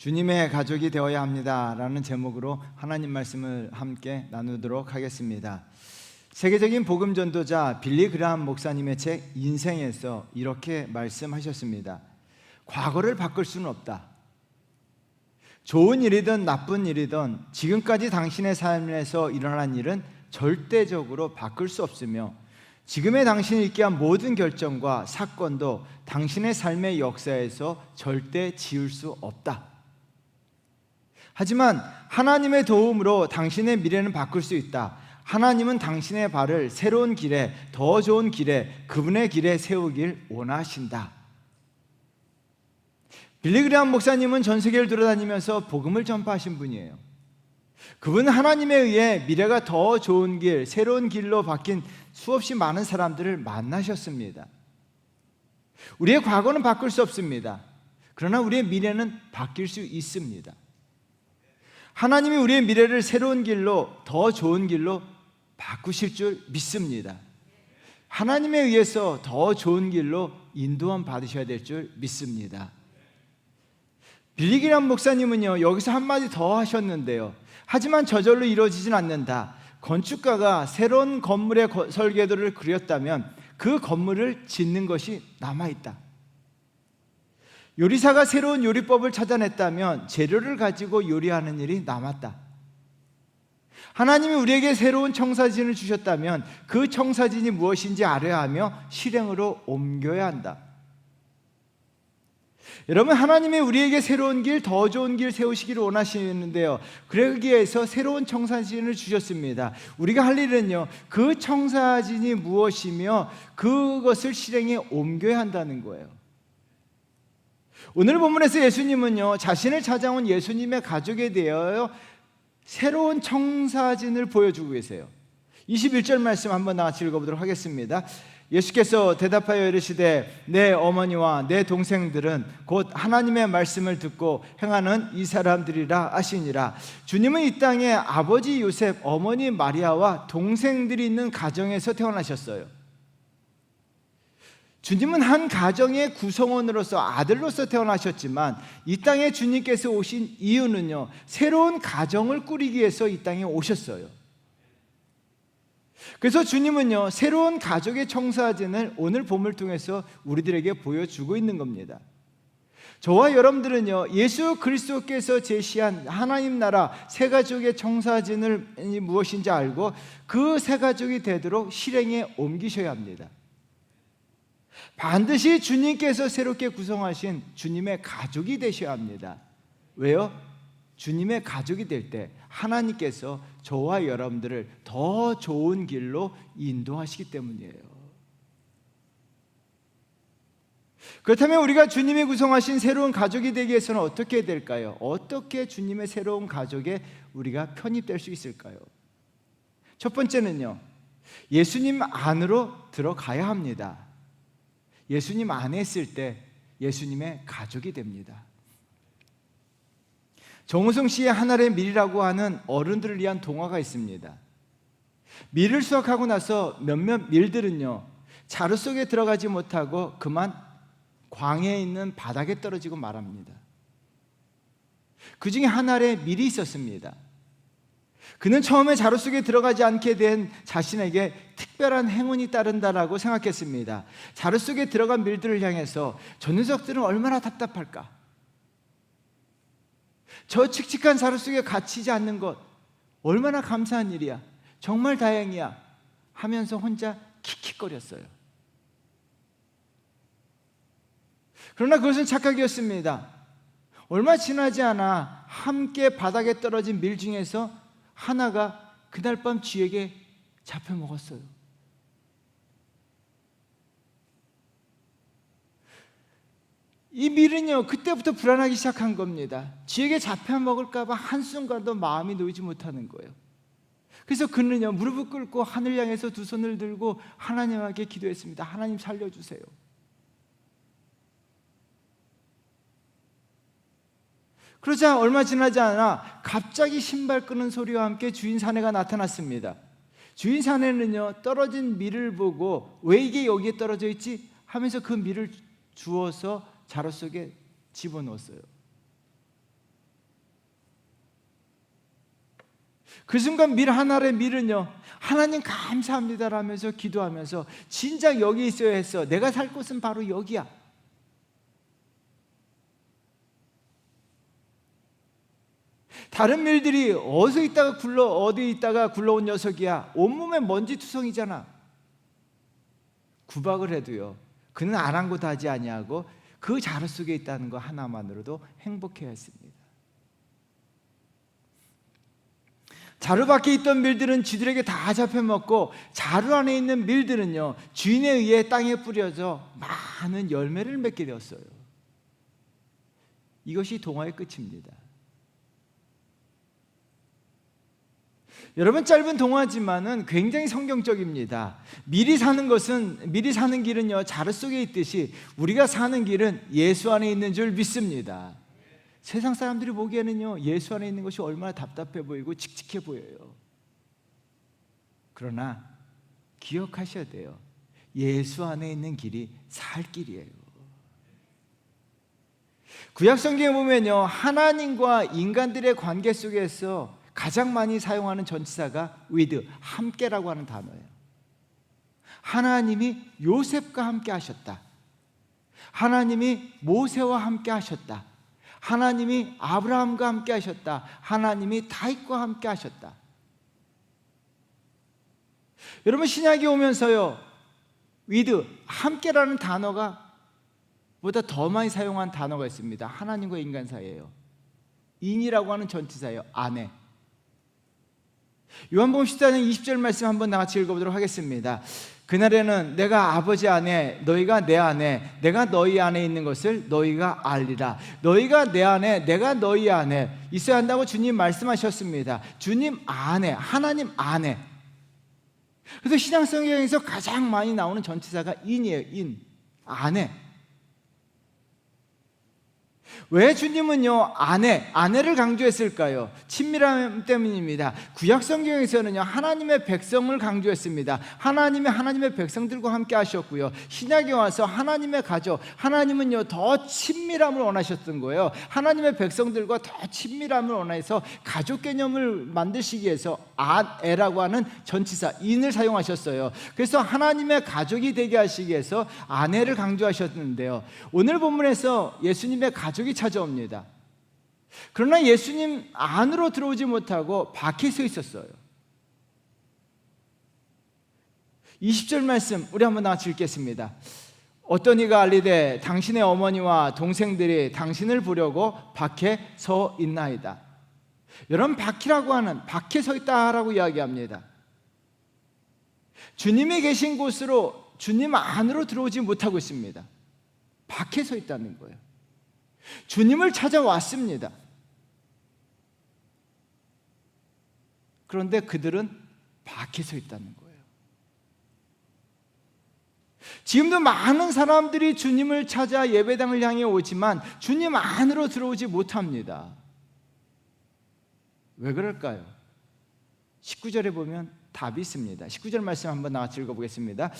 주님의 가족이 되어야 합니다 라는 제목으로 하나님 말씀을 함께 나누도록 하겠습니다. 세계적인 복음 전도자 빌리 그라함 목사님의 책 인생에서 이렇게 말씀하셨습니다. 과거를 바꿀 수는 없다. 좋은 일이든 나쁜 일이든 지금까지 당신의 삶에서 일어난 일은 절대적으로 바꿀 수 없으며 지금의 당신이 있게 한 모든 결정과 사건도 당신의 삶의 역사에서 절대 지울 수 없다. 하지만 하나님의 도움으로 당신의 미래는 바꿀 수 있다. 하나님은 당신의 발을 새로운 길에, 더 좋은 길에, 그분의 길에 세우길 원하신다. 빌리 그레이엄 목사님은 전 세계를 돌아다니면서 복음을 전파하신 분이에요. 그분은 하나님에 의해 미래가 더 좋은 길, 새로운 길로 바뀐 수없이 많은 사람들을 만나셨습니다. 우리의 과거는 바꿀 수 없습니다. 그러나 우리의 미래는 바뀔 수 있습니다. 하나님이 우리의 미래를 새로운 길로, 더 좋은 길로 바꾸실 줄 믿습니다. 하나님에 의해서 더 좋은 길로 인도함 받으셔야 될 줄 믿습니다. 빌리 그레이엄 목사님은요, 여기서 한마디 더 하셨는데요. 하지만 저절로 이루어지진 않는다. 건축가가 새로운 건물의 설계도를 그렸다면 그 건물을 짓는 것이 남아있다. 요리사가 새로운 요리법을 찾아냈다면 재료를 가지고 요리하는 일이 남았다. 하나님이 우리에게 새로운 청사진을 주셨다면 그 청사진이 무엇인지 알아야 하며 실행으로 옮겨야 한다. 여러분, 하나님이 우리에게 새로운 길, 더 좋은 길 세우시기를 원하시는데요, 그러기 위해서 새로운 청사진을 주셨습니다. 우리가 할 일은요, 그 청사진이 무엇이며 그것을 실행에 옮겨야 한다는 거예요. 오늘 본문에서 예수님은요, 자신을 찾아온 예수님의 가족에 대하여 새로운 청사진을 보여주고 계세요. 21절 말씀 한번 나같이 읽어보도록 하겠습니다. 예수께서 대답하여 이르시되 내 어머니와 내 동생들은 곧 하나님의 말씀을 듣고 행하는 이 사람들이라 하시니라. 주님은 이 땅에 아버지 요셉, 어머니 마리아와 동생들이 있는 가정에서 태어나셨어요. 주님은 한 가정의 구성원으로서, 아들로서 태어나셨지만 이 땅에 주님께서 오신 이유는요, 새로운 가정을 꾸리기 위해서 이 땅에 오셨어요. 그래서 주님은요, 새로운 가족의 청사진을 오늘 본문을 통해서 우리들에게 보여주고 있는 겁니다. 저와 여러분들은요, 예수 그리스도께서 제시한 하나님 나라 새 가족의 청사진을 무엇인지 알고 그 새 가족이 되도록 실행에 옮기셔야 합니다. 반드시 주님께서 새롭게 구성하신 주님의 가족이 되셔야 합니다. 왜요? 주님의 가족이 될 때 하나님께서 저와 여러분들을 더 좋은 길로 인도하시기 때문이에요. 그렇다면 우리가 주님이 구성하신 새로운 가족이 되기 위해서는 어떻게 해야 될까요? 어떻게 주님의 새로운 가족에 우리가 편입될 수 있을까요? 첫 번째는요, 예수님 안으로 들어가야 합니다. 예수님 안에 있을 때 예수님의 가족이 됩니다. 정우성 씨의 하늘의 밀이라고 하는 어른들을 위한 동화가 있습니다. 밀을 수확하고 나서 몇몇 밀들은요, 자루 속에 들어가지 못하고 그만 광야에 있는 바닥에 떨어지고 말합니다. 그 중에 하나의 밀이 있었습니다. 그는 처음에 자루 속에 들어가지 않게 된 자신에게 특별한 행운이 따른다라고 생각했습니다. 자루 속에 들어간 밀들을 향해서 저 녀석들은 얼마나 답답할까? 저 칙칙한 자루 속에 갇히지 않는 것 얼마나 감사한 일이야, 정말 다행이야 하면서 혼자 킥킥거렸어요. 그러나 그것은 착각이었습니다. 얼마 지나지 않아 함께 바닥에 떨어진 밀 중에서 하나가 그날 밤 쥐에게 잡혀 먹었어요. 이 밀은요, 그때부터 불안하기 시작한 겁니다. 쥐에게 잡혀 먹을까 봐 한순간도 마음이 놓이지 못하는 거예요. 그래서 그는요, 무릎을 꿇고 하늘 향해서 두 손을 들고 하나님께 기도했습니다. 하나님 살려주세요. 그러자 얼마 지나지 않아 갑자기 신발 끄는 소리와 함께 주인 사내가 나타났습니다. 주인 사내는요, 떨어진 밀을 보고 왜 이게 여기에 떨어져 있지? 하면서 그 밀을 주워서 자루 속에 집어넣었어요. 그 순간 밀 하나의 밀은요, 하나님 감사합니다라면서 기도하면서 진작 여기 있어야 했어. 내가 살 곳은 바로 여기야. 다른 밀들이 어디 있다가 굴러온 녀석이야. 온몸에 먼지 투성이잖아. 구박을 해도요, 그는 아랑곳하지 아니하고 그 자루 속에 있다는 거 하나만으로도 행복해야 했습니다. 자루 밖에 있던 밀들은 쥐들에게 다 잡혀먹고, 자루 안에 있는 밀들은요, 주인에 의해 땅에 뿌려져 많은 열매를 맺게 되었어요. 이것이 동화의 끝입니다. 여러분, 짧은 동화지만은 굉장히 성경적입니다. 미리 사는 길은요, 자루 속에 있듯이 우리가 사는 길은 예수 안에 있는 줄 믿습니다. 세상 사람들이 보기에는요, 예수 안에 있는 것이 얼마나 답답해 보이고 칙칙해 보여요. 그러나 기억하셔야 돼요. 예수 안에 있는 길이 살 길이에요. 구약 성경에 보면요, 하나님과 인간들의 관계 속에서 가장 많이 사용하는 전치사가 with, 함께라고 하는 단어예요. 하나님이 요셉과 함께 하셨다. 하나님이 모세와 함께 하셨다. 하나님이 아브라함과 함께 하셨다. 하나님이 다윗과 함께 하셨다. 여러분, 신약이 오면서요, with, 함께라는 단어가 보다 더 많이 사용한 단어가 있습니다. 하나님과 인간 사이예요. 인이라고 하는 전치사예요. 아내. 요한복음 14장 20절 말씀 한번 나같이 읽어보도록 하겠습니다. 그날에는 내가 아버지 안에, 너희가 내 안에, 내가 너희 안에 있는 것을 너희가 알리라. 너희가 내 안에, 내가 너희 안에 있어야 한다고 주님 말씀하셨습니다. 주님 안에, 하나님 안에. 그래서 신약 성경에서 가장 많이 나오는 전치사가 인이에요. 인, 안에. 왜 주님은요, 아내를 강조했을까요? 친밀함 때문입니다. 구약 성경에서는요, 하나님의 백성을 강조했습니다. 하나님의 백성들과 함께 하셨고요. 신약에 와서 하나님의 가족, 하나님은요, 더 친밀함을 원하셨던 거예요. 하나님의 백성들과 더 친밀함을 원해서 가족 개념을 만드시기 위해서 아내라고 하는 전치사 인을 사용하셨어요. 그래서 하나님의 가족이 되게 하시기 위해서 아내를 강조하셨는데요, 오늘 본문에서 예수님의 가족이 찾아옵니다. 그러나 예수님 안으로 들어오지 못하고 밖에 서 있었어요. 20절 말씀 우리 한번 같이 읽겠습니다. 어떤 이가 알리되 당신의 어머니와 동생들이 당신을 보려고 밖에 서 있나이다. 여러분, 밖이라고 하는, 밖에 서 있다라고 이야기합니다. 주님이 계신 곳으로, 주님 안으로 들어오지 못하고 있습니다. 밖에 서 있다는 거예요. 주님을 찾아왔습니다. 그런데 그들은 밖에 서 있다는 거예요. 지금도 많은 사람들이 주님을 찾아 예배당을 향해 오지만 주님 안으로 들어오지 못합니다. 왜 그럴까요? 19절에 보면 답이 있습니다. 19절 말씀 한번 나같이 읽어보겠습니다.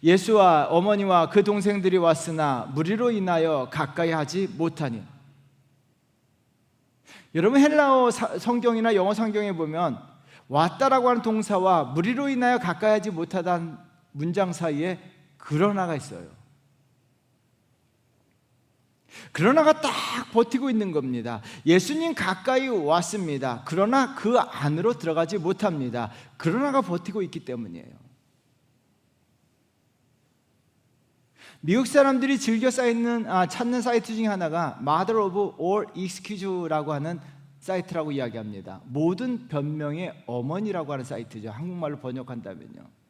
예수와 어머니와 그 동생들이 왔으나 무리로 인하여 가까이 하지 못하니. 여러분, 헬라어 성경이나 영어 성경에 보면 왔다라고 하는 동사와 무리로 인하여 가까이 하지 못하다는 문장 사이에 그러나가 있어요. 그러나가 딱 버티고 있는 겁니다. 예수님 가까이 왔습니다. 그러나 그 안으로 들어가지 못합니다. 그러나가 버티고 있기 때문이에요. 미국 사람들이 즐겨 찾는 사이트 중에 하나가 Mother of All Excuse라고 하는 사이트라고 이야기합니다. 모든 변명의 어머니라고 하는 사이트죠. 한국말로 번역한다면요.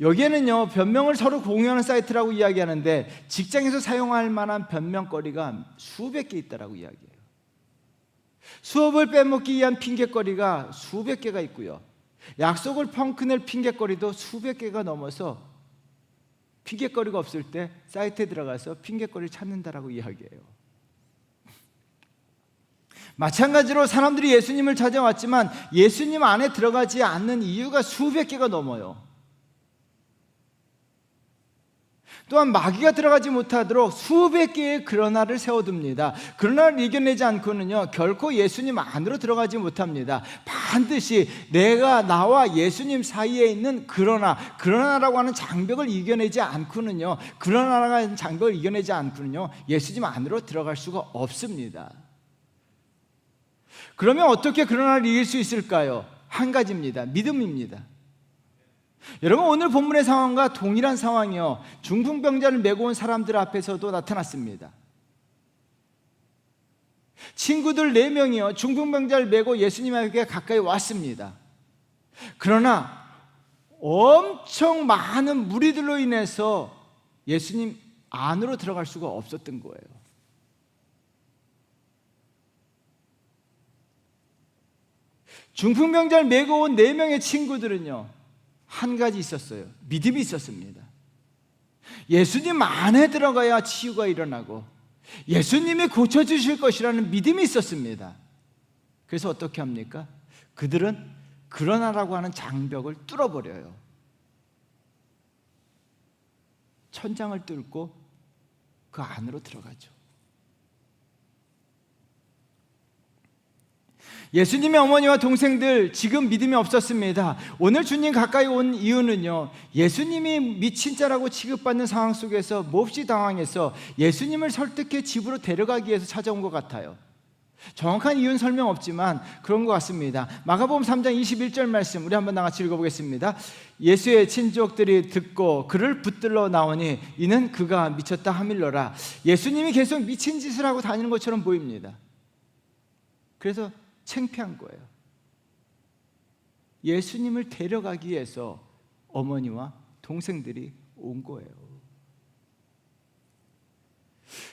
여기에는요, 변명을 서로 공유하는 사이트라고 이야기하는데 직장에서 사용할 만한 변명거리가 수백 개 있다라고 이야기해요. 수업을 빼먹기 위한 핑계거리가 수백 개가 있고요, 약속을 펑크낼 핑계거리도 수백 개가 넘어서 핑계거리가 없을 때 사이트에 들어가서 핑계거리를 찾는다라고 이야기해요. 마찬가지로 사람들이 예수님을 찾아왔지만 예수님 안에 들어가지 않는 이유가 수백 개가 넘어요. 또한 마귀가 들어가지 못하도록 수백 개의 그러나를 세워둡니다. 그러나를 이겨내지 않고는요 결코 예수님 안으로 들어가지 못합니다. 반드시 나와 예수님 사이에 있는 그러나라고 하는 장벽을 이겨내지 않고는요, 그러나라고 하는 장벽을 이겨내지 않고는요 예수님 안으로 들어갈 수가 없습니다. 그러면 어떻게 그러나를 이길 수 있을까요? 한 가지입니다. 믿음입니다. 여러분, 오늘 본문의 상황과 동일한 상황이요 중풍병자를 메고 온 사람들 앞에서도 나타났습니다. 친구들 4명이요 중풍병자를 메고 예수님에게 가까이 왔습니다. 그러나 엄청 많은 무리들로 인해서 예수님 안으로 들어갈 수가 없었던 거예요. 중풍병자를 메고 온 4명의 친구들은요 한 가지 있었어요. 믿음이 있었습니다. 예수님 안에 들어가야 치유가 일어나고 예수님이 고쳐주실 것이라는 믿음이 있었습니다. 그래서 어떻게 합니까? 그들은 그러나라고 하는 장벽을 뚫어버려요. 천장을 뚫고 그 안으로 들어가죠. 예수님의 어머니와 동생들 지금 믿음이 없었습니다. 오늘 주님 가까이 온 이유는요 예수님이 미친 자라고 취급받는 상황 속에서 몹시 당황해서 예수님을 설득해 집으로 데려가기 위해서 찾아온 것 같아요. 정확한 이유는 설명 없지만 그런 것 같습니다. 마가복음 3장 21절 말씀 우리 한번 나같이 읽어보겠습니다. 예수의 친족들이 듣고 그를 붙들러 나오니 이는 그가 미쳤다 하밀러라. 예수님이 계속 미친 짓을 하고 다니는 것처럼 보입니다. 그래서 창피한 거예요. 예수님을 데려가기 위해서 어머니와 동생들이 온 거예요.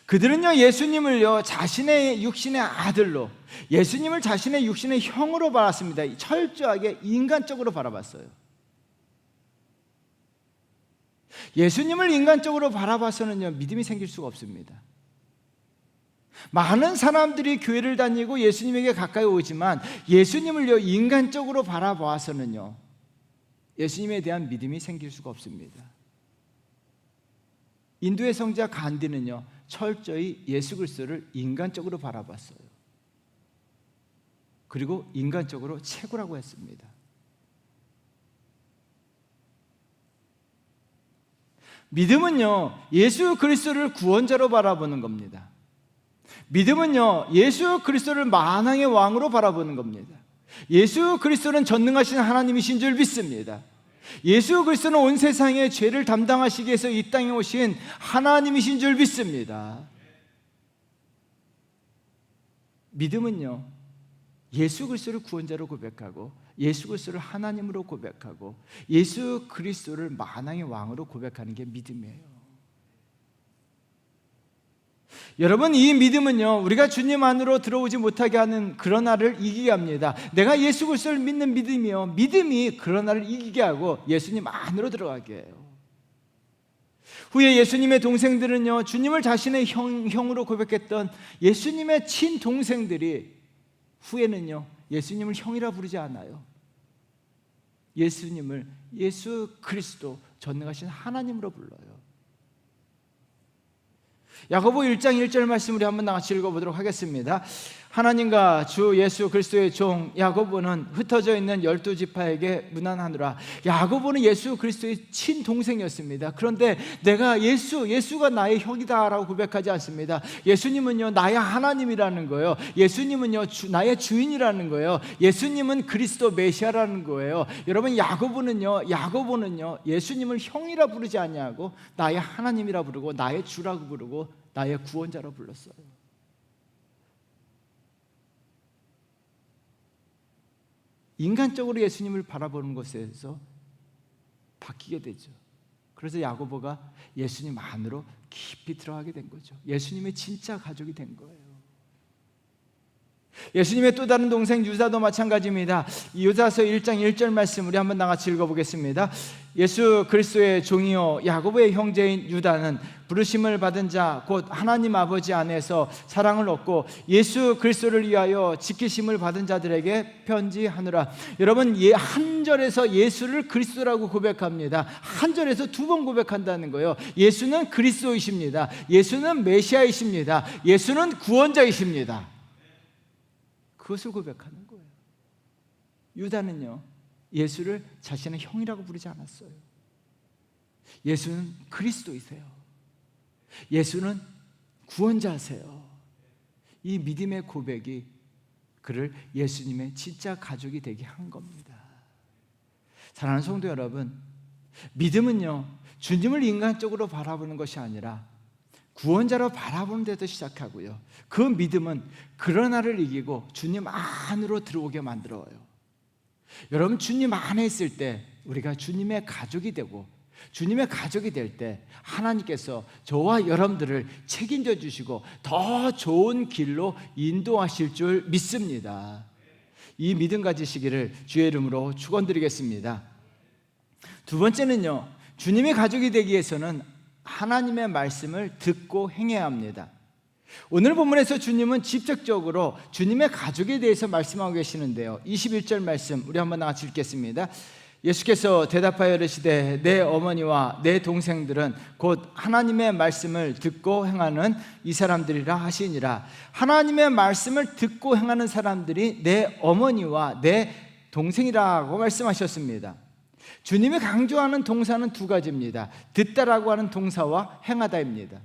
그들은요 예수님을요 자신의 육신의 아들로, 예수님을 자신의 육신의 형으로 바랐습니다. 철저하게 인간적으로 바라봤어요. 예수님을 인간적으로 바라봐서는요 믿음이 생길 수가 없습니다. 많은 사람들이 교회를 다니고 예수님에게 가까이 오지만 예수님을요 인간적으로 바라봐서는요 예수님에 대한 믿음이 생길 수가 없습니다. 인도의 성자 간디는요 철저히 예수 그리스도를 인간적으로 바라봤어요. 그리고 인간적으로 최고라고 했습니다. 믿음은요 예수 그리스도를 구원자로 바라보는 겁니다. 믿음은요 예수 그리스도를 만왕의 왕으로 바라보는 겁니다. 예수 그리스도는 전능하신 하나님이신 줄 믿습니다. 예수 그리스도는 온 세상의 죄를 담당하시기 위해서 이 땅에 오신 하나님이신 줄 믿습니다. 믿음은요 예수 그리스도를 구원자로 고백하고 예수 그리스도를 하나님으로 고백하고 예수 그리스도를 만왕의 왕으로 고백하는 게 믿음이에요. 여러분, 이 믿음은요 우리가 주님 안으로 들어오지 못하게 하는 그러나를 이기게 합니다. 내가 예수 그리스도를 믿는 믿음이요 믿음이 그러나를 이기게 하고 예수님 안으로 들어가게 해요. 후에 예수님의 동생들은요 주님을 자신의 형으로 고백했던 예수님의 친동생들이 후에는요 예수님을 형이라 부르지 않아요. 예수님을 예수 그리스도 전능하신 하나님으로 불러요. 야고보 1장 1절 말씀 우리 한번 같이 읽어보도록 하겠습니다. 하나님과 주 예수 그리스도의 종 야고보는 흩어져 있는 12지파에게 문안하노라. 야고보는 예수 그리스도의 친동생이었습니다. 그런데 내가 예수가 나의 형이다 라고 고백하지 않습니다. 예수님은요 나의 하나님이라는 거예요. 예수님은요 나의 주인이라는 거예요. 예수님은 그리스도 메시아라는 거예요. 여러분, 야고보는요 예수님을 형이라 부르지 아니하고 나의 하나님이라 부르고 나의 주라고 부르고 나의 구원자로 불렀어요. 인간적으로 예수님을 바라보는 것에서 바뀌게 되죠. 그래서 야고보가 예수님 안으로 깊이 들어가게 된 거죠. 예수님의 진짜 가족이 된 거예요. 예수님의 또 다른 동생 유다도 마찬가지입니다. 유다서 1장 1절 말씀 우리 한번 다 같이 읽어보겠습니다. 예수 그리스도의 종이요 야고보의 형제인 유다는 부르심을 받은 자 곧 하나님 아버지 안에서 사랑을 얻고 예수 그리스도를 위하여 지키심을 받은 자들에게 편지하노라. 여러분, 한 절에서 예수를 그리스도라고 고백합니다. 한 절에서 두 번 고백한다는 거예요. 예수는 그리스도이십니다. 예수는 메시아이십니다. 예수는 구원자이십니다. 그것을 고백하는 거예요. 유다는요, 예수를 자신의 형이라고 부르지 않았어요. 예수는 그리스도이세요. 예수는 구원자세요. 이 믿음의 고백이 그를 예수님의 진짜 가족이 되게 한 겁니다. 사랑하는 성도 여러분, 믿음은요, 주님을 인간적으로 바라보는 것이 아니라 구원자로 바라보는 데서 시작하고요, 그 믿음은 그러나를 이기고 주님 안으로 들어오게 만들어요. 여러분, 주님 안에 있을 때 우리가 주님의 가족이 되고, 주님의 가족이 될 때 하나님께서 저와 여러분들을 책임져 주시고 더 좋은 길로 인도하실 줄 믿습니다. 이 믿음 가지시기를 주의 이름으로 축원드리겠습니다. 두 번째는요, 주님의 가족이 되기 위해서는 하나님의 말씀을 듣고 행해야 합니다. 오늘 본문에서 주님은 직접적으로 주님의 가족에 대해서 말씀하고 계시는데요, 21절 말씀 우리 한번 같이 읽겠습니다. 예수께서 대답하여 이르시되 내 어머니와 내 동생들은 곧 하나님의 말씀을 듣고 행하는 이 사람들이라 하시니라. 하나님의 말씀을 듣고 행하는 사람들이 내 어머니와 내 동생이라고 말씀하셨습니다. 주님이 강조하는 동사는 두 가지입니다. 듣다라고 하는 동사와 행하다입니다.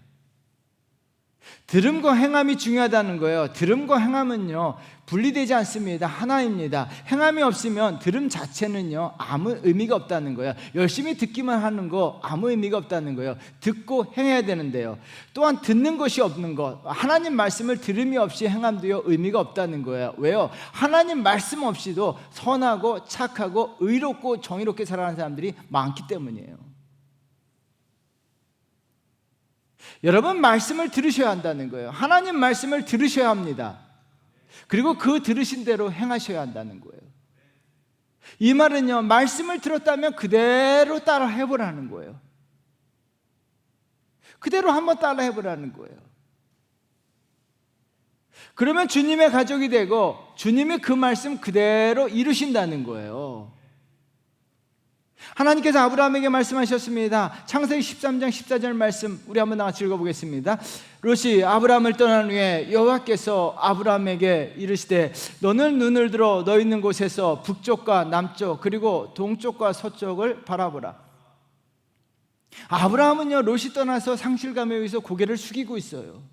들음과 행함이 중요하다는 거예요. 들음과 행함은요, 분리되지 않습니다. 하나입니다. 행함이 없으면 들음 자체는요, 아무 의미가 없다는 거예요. 열심히 듣기만 하는 거 아무 의미가 없다는 거예요. 듣고 행해야 되는데요, 또한 듣는 것이 없는 것, 하나님 말씀을 들음이 없이 행함도요 의미가 없다는 거예요. 왜요? 하나님 말씀 없이도 선하고 착하고 의롭고 정의롭게 살아가는 사람들이 많기 때문이에요. 여러분, 말씀을 들으셔야 한다는 거예요. 하나님 말씀을 들으셔야 합니다. 그리고 그 들으신 대로 행하셔야 한다는 거예요. 이 말은요, 말씀을 들었다면 그대로 따라 해보라는 거예요. 그대로 한번 따라 해보라는 거예요. 그러면 주님의 가족이 되고 주님이 그 말씀 그대로 이루신다는 거예요. 하나님께서 아브라함에게 말씀하셨습니다. 창세기 13장 14절 말씀 우리 한번 같이 읽어보겠습니다. 롯이 아브라함을 떠난 후에 여호와께서 아브라함에게 이르시되 너는 눈을 들어 너 있는 곳에서 북쪽과 남쪽 그리고 동쪽과 서쪽을 바라보라. 아브라함은요, 롯이 떠나서 상실감에 의해서 고개를 숙이고 있어요.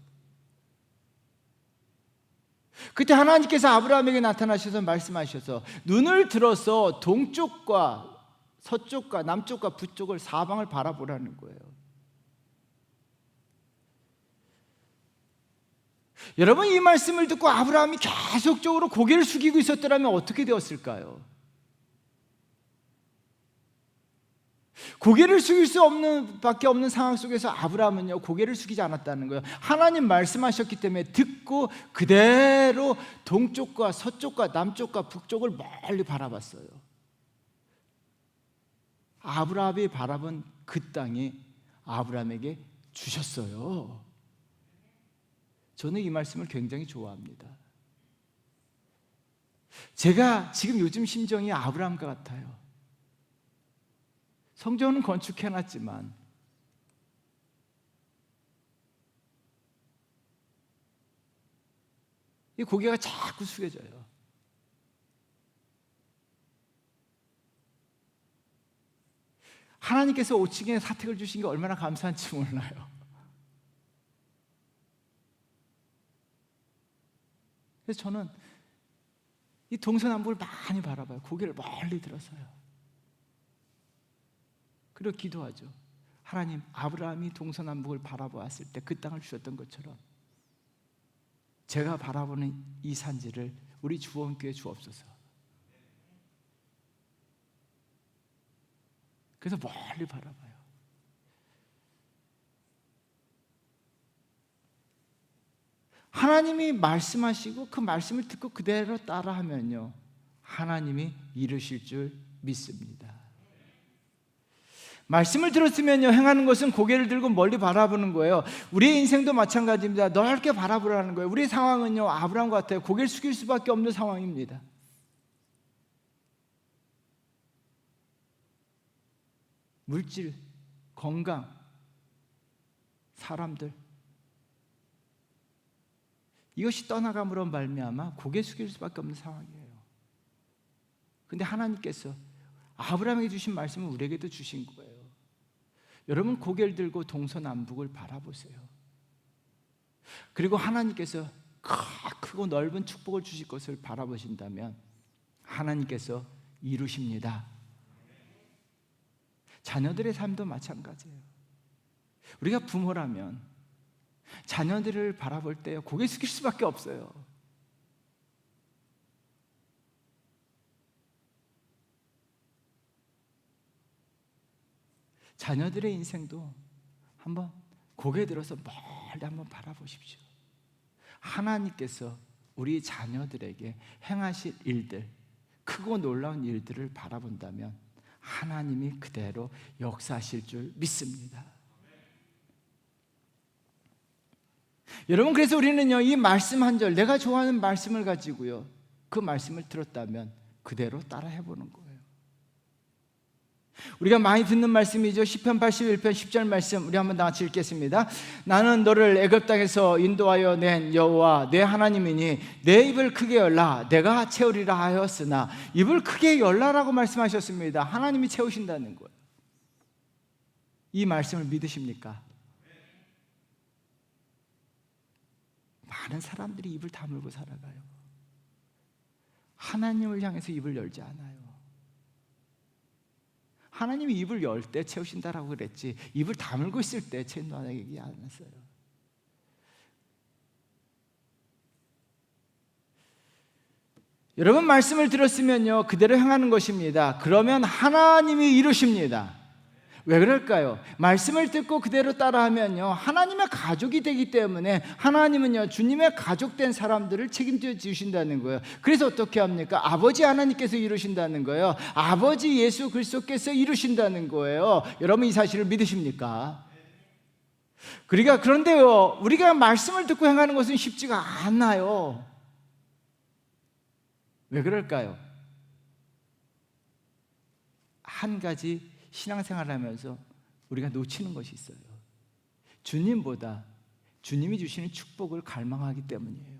그때 하나님께서 아브라함에게 나타나셔서 말씀하셔서 눈을 들어서 동쪽과 서쪽과 남쪽과 북쪽을 사방을 바라보라는 거예요. 여러분, 이 말씀을 듣고 아브라함이 계속적으로 고개를 숙이고 있었더라면 어떻게 되었을까요? 고개를 숙일 수 없는 밖에 없는 상황 속에서 아브라함은요, 고개를 숙이지 않았다는 거예요. 하나님 말씀하셨기 때문에 듣고 그대로 동쪽과 서쪽과 남쪽과 북쪽을 멀리 바라봤어요. 아브라함이 바라본 그 땅이 아브라함에게 주셨어요. 저는 이 말씀을 굉장히 좋아합니다. 제가 지금 요즘 심정이 아브라함과 같아요. 성전은 건축해놨지만 이 고개가 자꾸 숙여져요. 하나님께서 5층에 사택을 주신 게 얼마나 감사한지 몰라요. 그래서 저는 이 동서남북을 많이 바라봐요. 고개를 멀리 들어서요. 그리고 기도하죠. 하나님, 아브라함이 동서남북을 바라보았을 때 그 땅을 주셨던 것처럼 제가 바라보는 이 산지를 우리 주원교회 주옵소서. 그래서 멀리 바라봐요. 하나님이 말씀하시고 그 말씀을 듣고 그대로 따라하면요, 하나님이 이루실 줄 믿습니다. 말씀을 들었으면요, 행하는 것은 고개를 들고 멀리 바라보는 거예요. 우리의 인생도 마찬가지입니다. 넓게 바라보라는 거예요. 우리의 상황은요, 아브라함 같아요. 고개를 숙일 수밖에 없는 상황입니다. 물질, 건강, 사람들, 이것이 떠나감으로 말미암아 고개 숙일 수밖에 없는 상황이에요. 근데 하나님께서 아브라함에게 주신 말씀을 우리에게도 주신 거예요. 여러분, 고개를 들고 동서남북을 바라보세요. 그리고 하나님께서 크고 넓은 축복을 주실 것을 바라보신다면 하나님께서 이루십니다. 자녀들의 삶도 마찬가지예요. 우리가 부모라면 자녀들을 바라볼 때 고개 숙일 수밖에 없어요. 자녀들의 인생도 한번 고개 들어서 멀리 한번 바라보십시오. 하나님께서 우리 자녀들에게 행하실 일들, 크고 놀라운 일들을 바라본다면 하나님이 그대로 역사하실 줄 믿습니다. 여러분, 그래서 우리는요, 이 말씀 한 절, 내가 좋아하는 말씀을 가지고요, 그 말씀을 들었다면 그대로 따라 해보는 거예요. 우리가 많이 듣는 말씀이죠. 시편 81편 10절 말씀, 우리 한번 다 같이 읽겠습니다. 나는 너를 애굽 땅에서 인도하여 낸 여호와 내 하나님이니 내 입을 크게 열라 내가 채우리라 하였으나, 입을 크게 열라라고 말씀하셨습니다. 하나님이 채우신다는 거예요. 이 말씀을 믿으십니까? 많은 사람들이 입을 다물고 살아가요. 하나님을 향해서 입을 열지 않아요. 하나님이 입을 열 때 채우신다라고 그랬지, 입을 다물고 있을 때 채운다고 얘기 안 했어요. 여러분, 말씀을 들었으면요, 그대로 행하는 것입니다. 그러면 하나님이 이루십니다. 왜 그럴까요? 말씀을 듣고 그대로 따라하면요, 하나님의 가족이 되기 때문에 하나님은요, 주님의 가족된 사람들을 책임져 주신다는 거예요. 그래서 어떻게 합니까? 아버지 하나님께서 이루신다는 거예요. 아버지 예수 그리스도께서 이루신다는 거예요. 여러분, 이 사실을 믿으십니까? 그런데요, 우리가 말씀을 듣고 행하는 것은 쉽지가 않아요. 왜 그럴까요? 한 가지 신앙생활을 하면서 우리가 놓치는 것이 있어요. 주님보다 주님이 주시는 축복을 갈망하기 때문이에요.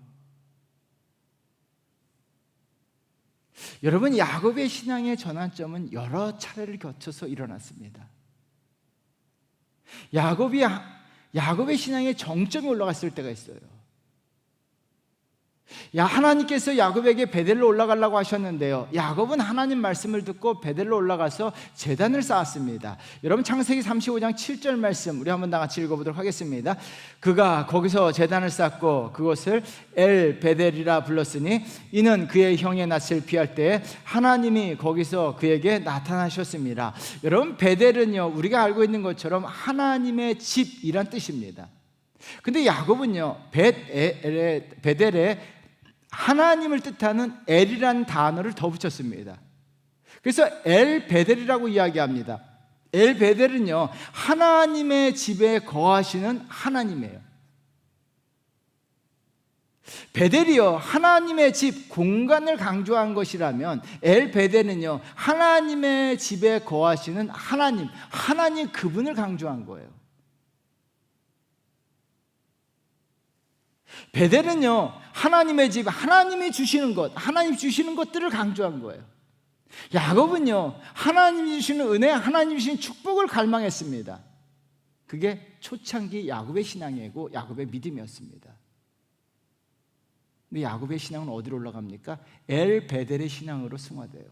여러분, 야곱의 신앙의 전환점은 여러 차례를 거쳐서 일어났습니다. 야곱의 신앙의 정점이 올라갔을 때가 있어요. 하나님께서 야곱에게 베델로 올라가려고 하셨는데요, 야곱은 하나님 말씀을 듣고 베델로 올라가서 제단을 쌓았습니다. 여러분, 창세기 35장 7절 말씀 우리 한번 다 같이 읽어보도록 하겠습니다. 그가 거기서 제단을 쌓고 그곳을 엘 베델이라 불렀으니 이는 그의 형의 낯을 피할 때에 하나님이 거기서 그에게 나타나셨습니다. 여러분, 베델은요, 우리가 알고 있는 것처럼 하나님의 집이란 뜻입니다. 근데 야곱은요, 베델에 하나님을 뜻하는 엘이라는 단어를 더 붙였습니다. 그래서 엘 베델이라고 이야기합니다. 엘 베델은요, 하나님의 집에 거하시는 하나님이에요. 베델이요, 하나님의 집, 공간을 강조한 것이라면 엘 베델은요, 하나님의 집에 거하시는 하나님 그분을 강조한 거예요. 베델은요, 하나님의 집, 하나님이 주시는 것, 하나님 주시는 것들을 강조한 거예요. 야곱은요, 하나님이 주시는 은혜, 하나님이 주시는 축복을 갈망했습니다. 그게 초창기 야곱의 신앙이고 야곱의 믿음이었습니다. 근데 야곱의 신앙은 어디로 올라갑니까? 엘 베델의 신앙으로 승화돼요.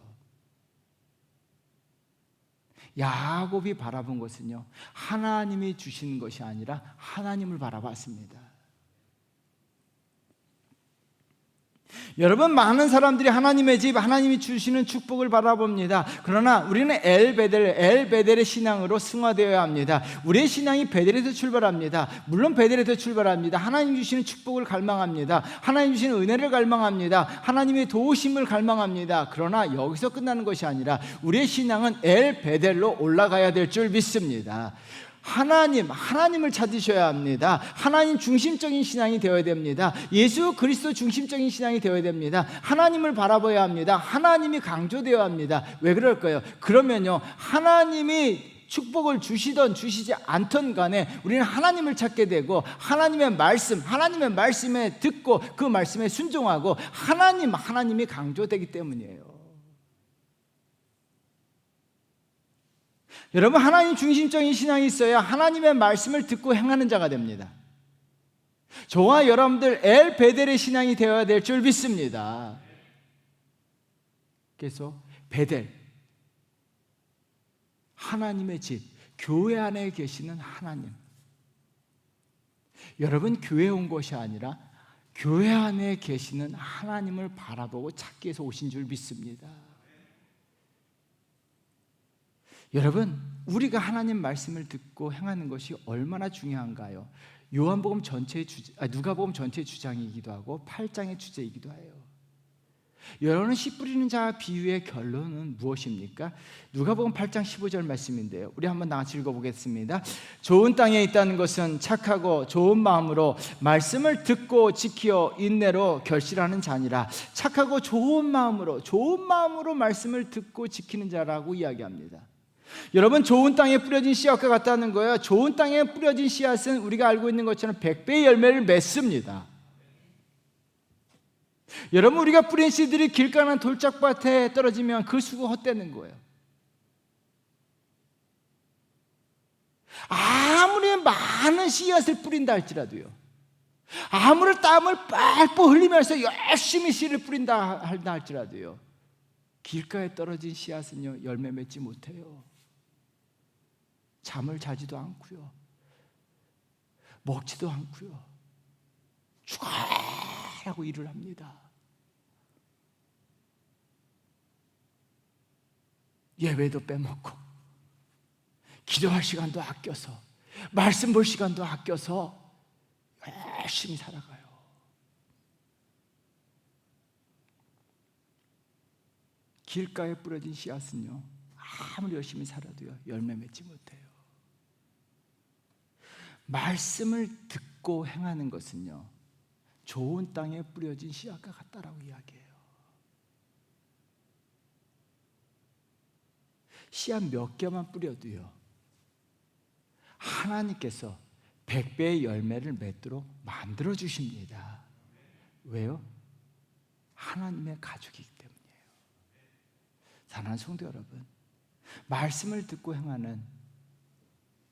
야곱이 바라본 것은요, 하나님이 주시는 것이 아니라 하나님을 바라봤습니다. 여러분, 많은 사람들이 하나님의 집, 하나님이 주시는 축복을 바라봅니다. 그러나 우리는 엘베델의 신앙으로 승화되어야 합니다. 우리의 신앙이 베델에서 출발합니다. 물론 베델에서 출발합니다. 하나님 주시는 축복을 갈망합니다. 하나님 주시는 은혜를 갈망합니다. 하나님의 도우심을 갈망합니다. 그러나 여기서 끝나는 것이 아니라 우리의 신앙은 엘베델로 올라가야 될 줄 믿습니다. 하나님을 찾으셔야 합니다. 하나님 중심적인 신앙이 되어야 됩니다. 예수 그리스도 중심적인 신앙이 되어야 됩니다. 하나님을 바라봐야 합니다. 하나님이 강조되어야 합니다. 왜 그럴까요? 그러면요, 하나님이 축복을 주시던 주시지 않던 간에 우리는 하나님을 찾게 되고 하나님의 말씀에 듣고 그 말씀에 순종하고 하나님이 강조되기 때문이에요. 여러분, 하나님 중심적인 신앙이 있어야 하나님의 말씀을 듣고 행하는 자가 됩니다. 저와 여러분들 엘베델의 신앙이 되어야 될 줄 믿습니다. 그래서 베델, 하나님의 집, 교회 안에 계시는 하나님. 여러분, 교회에 온 것이 아니라 교회 안에 계시는 하나님을 바라보고 찾기 위해서 오신 줄 믿습니다. 여러분, 우리가 하나님 말씀을 듣고 행하는 것이 얼마나 중요한가요? 누가복음 전체의 주장이기도 하고 8장의 주제이기도 해요. 여러분, 씨 뿌리는 자 비유의 결론은 무엇입니까? 누가복음 8장 15절 말씀인데요, 우리 한번 같이 읽어보겠습니다. 좋은 땅에 있다는 것은 착하고 좋은 마음으로 말씀을 듣고 지키어 인내로 결실하는 자니라. 착하고 좋은 마음으로 말씀을 듣고 지키는 자라고 이야기합니다. 여러분, 좋은 땅에 뿌려진 씨앗과 같다는 거예요. 좋은 땅에 뿌려진 씨앗은 우리가 알고 있는 것처럼 100배의 열매를 맺습니다. 여러분, 우리가 뿌린 씨들이 길가나 돌짝밭에 떨어지면 그 수고 헛되는 거예요. 아무리 많은 씨앗을 뿌린다 할지라도요, 아무리 땀을 뻘뻘 흘리면서 열심히 씨를 뿌린다 할지라도요, 길가에 떨어진 씨앗은요, 열매 맺지 못해요. 잠을 자지도 않고요, 먹지도 않고요, 죽어라고 일을 합니다. 예배도 빼먹고 기도할 시간도 아껴서 말씀 볼 시간도 아껴서 열심히 살아가요. 길가에 뿌려진 씨앗은요, 아무리 열심히 살아도요, 열매 맺지 못해요. 말씀을 듣고 행하는 것은요, 좋은 땅에 뿌려진 씨앗과 같다라고 이야기해요. 씨앗 몇 개만 뿌려도요, 하나님께서 100배의 열매를 맺도록 만들어 주십니다. 왜요? 하나님의 가족이기 때문이에요. 사랑하는 성도 여러분, 말씀을 듣고 행하는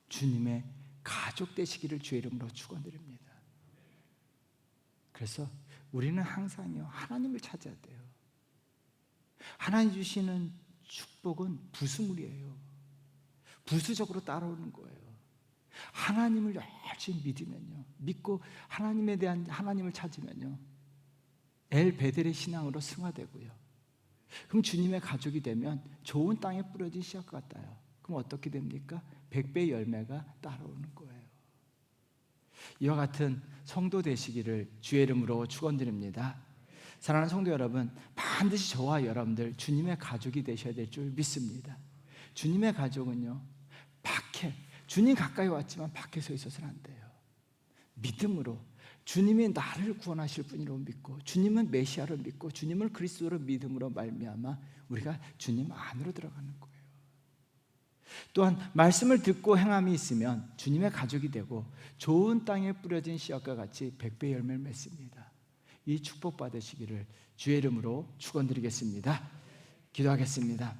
주님의 가족 되시기를 주의 이름으로 축원드립니다. 그래서 우리는 항상요, 하나님을 찾아야 돼요. 하나님 주시는 축복은 부수물이에요. 부수적으로 따라오는 거예요. 하나님을 열심히 믿으면요, 믿고 하나님을 찾으면요, 엘베델의 신앙으로 승화되고요, 그럼 주님의 가족이 되면 좋은 땅에 뿌려진 씨앗 같아요. 그럼 어떻게 됩니까? 100배의 열매가 따라오는 거예요. 이와 같은 성도 되시기를 주의 이름으로 축원드립니다. 사랑하는 성도 여러분, 반드시 저와 여러분들 주님의 가족이 되셔야 될 줄 믿습니다. 주님의 가족은요, 주님 가까이 왔지만 밖에 서 있어서는 안 돼요. 믿음으로 주님이 나를 구원하실 분이라고 믿고, 주님은 메시아를 믿고, 주님을 그리스도로 믿음으로 말미암아 우리가 주님 안으로 들어가는 거예요. 또한 말씀을 듣고 행함이 있으면 주님의 가족이 되고 좋은 땅에 뿌려진 씨앗과 같이 100배 열매를 맺습니다. 이 축복 받으시기를 주의 이름으로 축원드리겠습니다. 기도하겠습니다.